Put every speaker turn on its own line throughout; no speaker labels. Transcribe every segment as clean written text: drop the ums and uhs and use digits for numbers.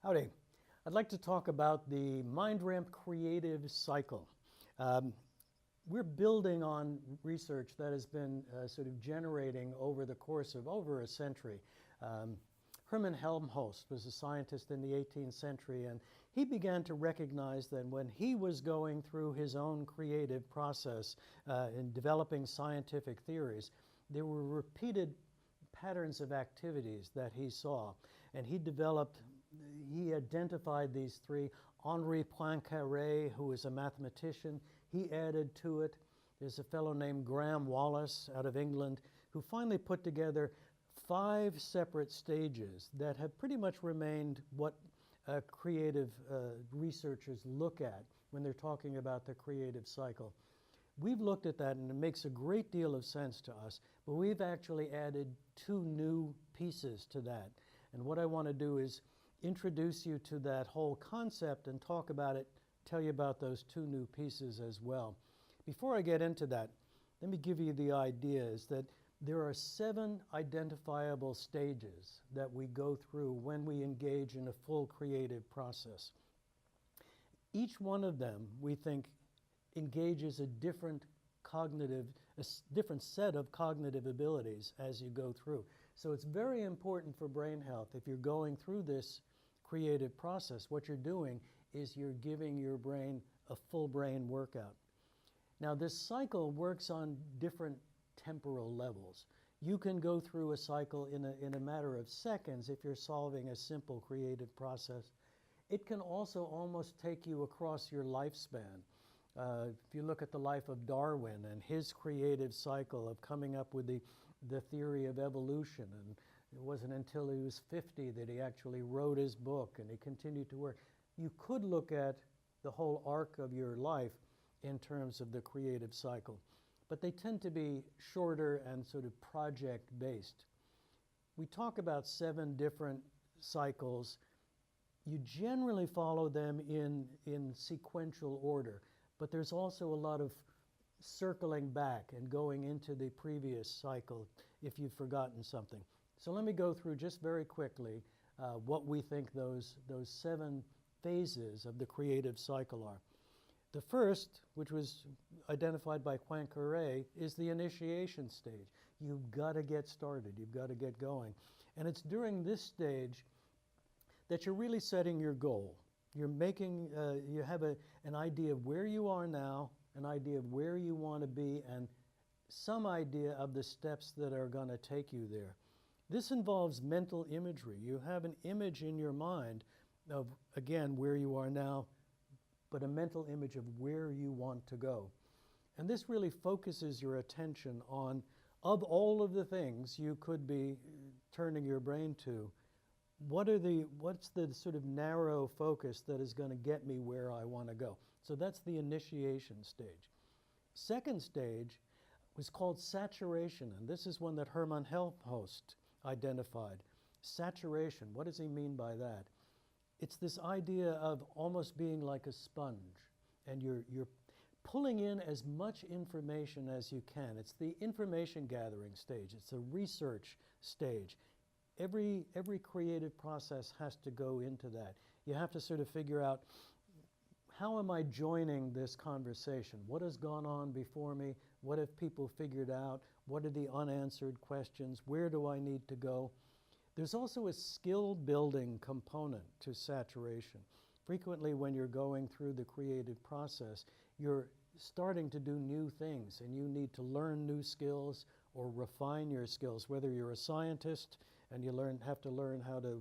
Howdy. I'd like to talk about the MindRamp creative cycle. We're building on research that has been sort of generating over the course of over a century. Hermann Helmholtz was a scientist in the 18th century, and he began to recognize that when he was going through his own creative process in developing scientific theories, there were repeated patterns of activities that he saw, and he identified these three. Henri Poincaré, who was a mathematician, he added to it. There's a fellow named Graham Wallas out of England who finally put together 5 separate stages that have pretty much remained what creative researchers look at when they're talking about the creative cycle. We've looked at that and it makes a great deal of sense to us, but we've actually added 2 new pieces to that. And what I want to do is introduce you to that whole concept and talk about it, tell you about those 2 new pieces as well. Before I get into that, let me give you the idea is that there are 7 identifiable stages that we go through when we engage in a full creative process. Each one of them, we think, engages a different set of cognitive abilities as you go through. So it's very important for brain health. If you're going through this creative process, what you're doing is you're giving your brain a full brain workout. Now, this cycle works on different temporal levels. You can go through a cycle in a matter of seconds if you're solving a simple creative process. It can also almost take you across your lifespan. If you look at the life of Darwin and his creative cycle of coming up with the theory of evolution, and it wasn't until he was 50 that he actually wrote his book and he continued to work. You could look at the whole arc of your life in terms of the creative cycle, but they tend to be shorter and sort of project-based. We talk about 7 different cycles. You generally follow them in sequential order. But there's also a lot of circling back and going into the previous cycle if you've forgotten something. So let me go through just very quickly what we think those 7 phases of the creative cycle are. The first, which was identified by Poincaré, is the initiation stage. You've got to get started. You've got to get going. And it's during this stage that you're really setting your goal. You're making, you have an idea of where you are now, an idea of where you want to be, and some idea of the steps that are going to take you there. This involves mental imagery. You have an image in your mind of, again, where you are now, but a mental image of where you want to go. And this really focuses your attention on, of all of the things you could be turning your brain to, what's the sort of narrow focus that is going to get me where I want to go? So that's the initiation stage. Second stage was called saturation, and this is one that Hermann Helmholtz identified. Saturation, what does he mean by that? It's this idea of almost being like a sponge, and you're pulling in as much information as you can. It's the information gathering stage. It's the research stage. Every creative process has to go into that. You have to sort of figure out, how am I joining this conversation? What has gone on before me? What have people figured out? What are the unanswered questions? Where do I need to go? There's also a skill building component to saturation. Frequently when you're going through the creative process, you're starting to do new things and you need to learn new skills or refine your skills, whether you're a scientist and you have to learn how to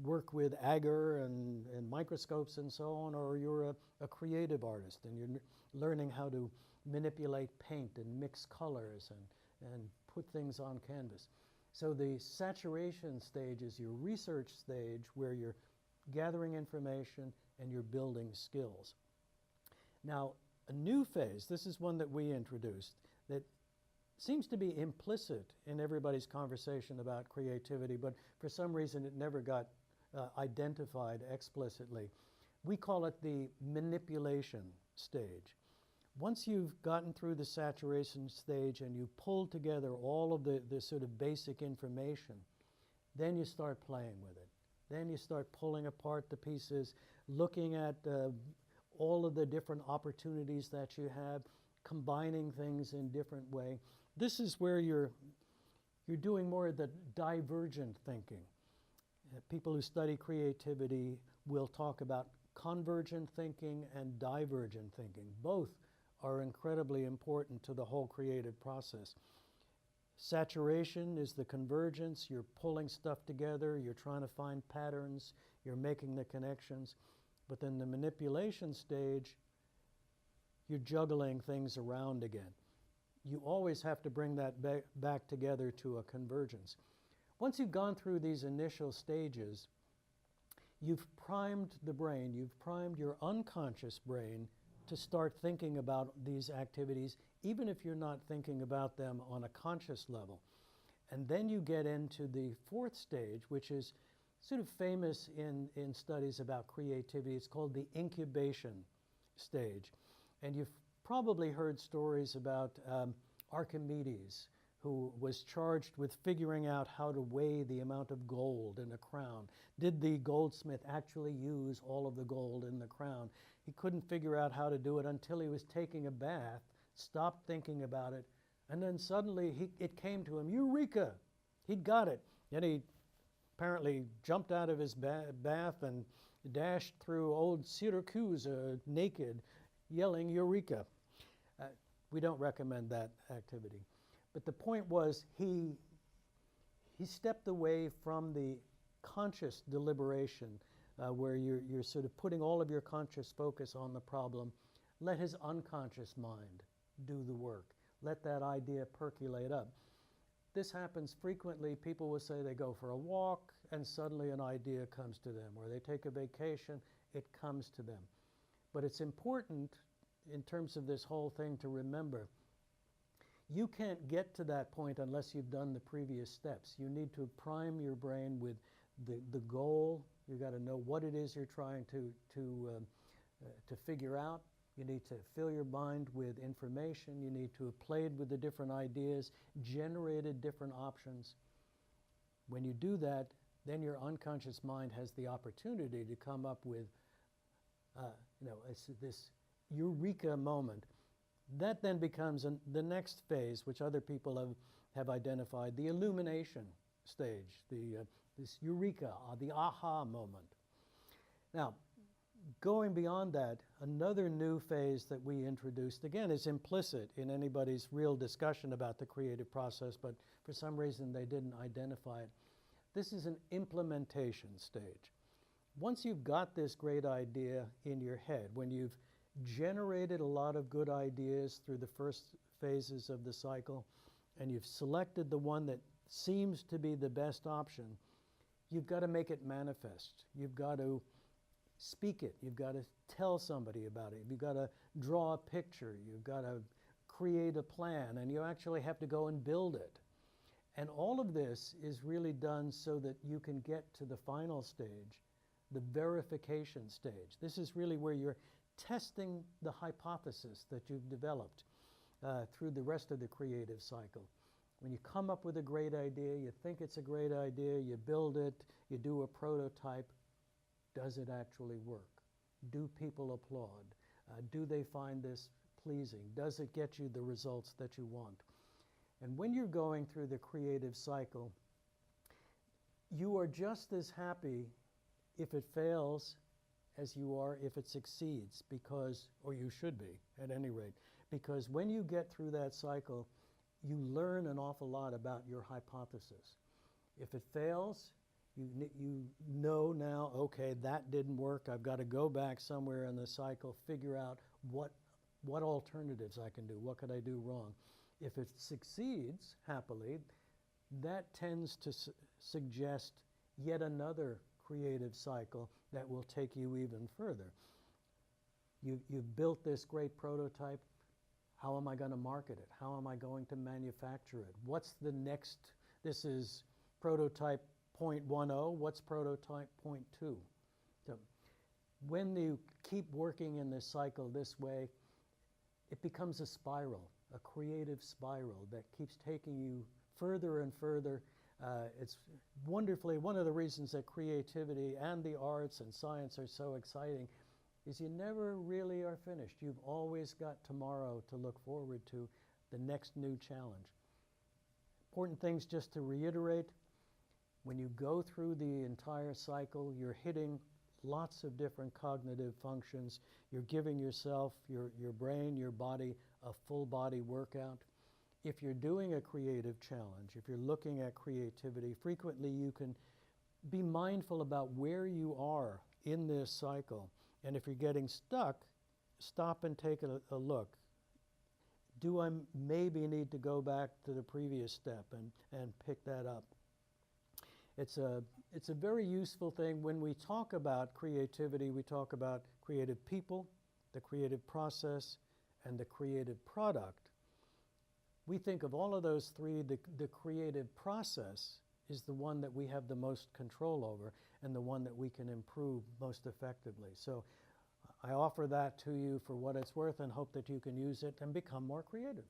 work with agar and microscopes and so on, or you're a creative artist and you're learning how to manipulate paint and mix colors and put things on canvas. So the saturation stage is your research stage where you're gathering information and you're building skills. Now, a new phase, this is one that we introduced, that seems to be implicit in everybody's conversation about creativity, but for some reason it never got identified explicitly. We call it the manipulation stage. Once you've gotten through the saturation stage and you pull together all of the sort of basic information, then you start playing with it. Then you start pulling apart the pieces, looking at all of the different opportunities that you have, combining things in different way. This is where you're doing more of the divergent thinking. People who study creativity will talk about convergent thinking and divergent thinking. Both are incredibly important to the whole creative process. Saturation is the convergence. You're pulling stuff together. You're trying to find patterns. You're making the connections. But then the manipulation stage, you're juggling things around again. You always have to bring that back together to a convergence. Once you've gone through these initial stages, you've primed the brain, you've primed your unconscious brain to start thinking about these activities, even if you're not thinking about them on a conscious level. And then you get into the fourth stage, which is sort of famous in studies about creativity. It's called the incubation stage. And you've probably heard stories about Archimedes, who was charged with figuring out how to weigh the amount of gold in a crown. Did the goldsmith actually use all of the gold in the crown? He couldn't figure out how to do it until he was taking a bath, stopped thinking about it, and then suddenly it came to him, Eureka! He'd got it. And he apparently jumped out of his bath and dashed through old Syracuse naked, yelling, Eureka! We don't recommend that activity. But the point was he stepped away from the conscious deliberation where you're sort of putting all of your conscious focus on the problem. Let his unconscious mind do the work. Let that idea percolate up. This happens frequently. People will say they go for a walk and suddenly an idea comes to them, or they take a vacation, it comes to them. But it's important in terms of this whole thing to remember, you can't get to that point unless you've done the previous steps. You need to prime your brain with the goal. You've got to know what it is you're trying to figure out. You need to fill your mind with information. You need to have played with the different ideas, generated different options. When you do that, then your unconscious mind has the opportunity to come up with this eureka moment. That then becomes the next phase, which other people have identified, the illumination stage, this eureka, the aha moment. Now, going beyond that, another new phase that we introduced, again, is implicit in anybody's real discussion about the creative process, but for some reason they didn't identify it. This is an implementation stage. Once you've got this great idea in your head, when you've generated a lot of good ideas through the first phases of the cycle, and you've selected the one that seems to be the best option, you've got to make it manifest. You've got to speak it. You've got to tell somebody about it. You've got to draw a picture. You've got to create a plan, and you actually have to go and build it. And all of this is really done so that you can get to the final stage, the verification stage. This is really where you're testing the hypothesis that you've developed through the rest of the creative cycle. When you come up with a great idea, you think it's a great idea, you build it, you do a prototype. Does it actually work? Do people applaud? Do they find this pleasing? Does it get you the results that you want? And when you're going through the creative cycle, you are just as happy if it fails as you are if it succeeds, because, or you should be at any rate, because when you get through that cycle, you learn an awful lot about your hypothesis. If it fails, you know now, okay, that didn't work. I've got to go back somewhere in the cycle, figure out what alternatives I can do. What could I do wrong? If it succeeds happily, that tends to suggest yet another creative cycle that will take you even further. You've built this great prototype. How am I going to market it? How am I going to manufacture it? What's the next? This is prototype 0.10. What's prototype 0.2? So when you keep working in this cycle this way, it becomes a spiral, a creative spiral that keeps taking you further and further It's wonderfully, one of the reasons that creativity and the arts and science are so exciting is you never really are finished. You've always got tomorrow to look forward to, the next new challenge. Important things just to reiterate, when you go through the entire cycle, you're hitting lots of different cognitive functions. You're giving yourself, your brain, your body, a full body workout. If you're doing a creative challenge, if you're looking at creativity, frequently you can be mindful about where you are in this cycle. And if you're getting stuck, stop and take a look. Do I maybe need to go back to the previous step and pick that up? It's a very useful thing. When we talk about creativity, we talk about creative people, the creative process, and the creative product. We think of all of those three, the creative process is the one that we have the most control over and the one that we can improve most effectively. So I offer that to you for what it's worth and hope that you can use it and become more creative.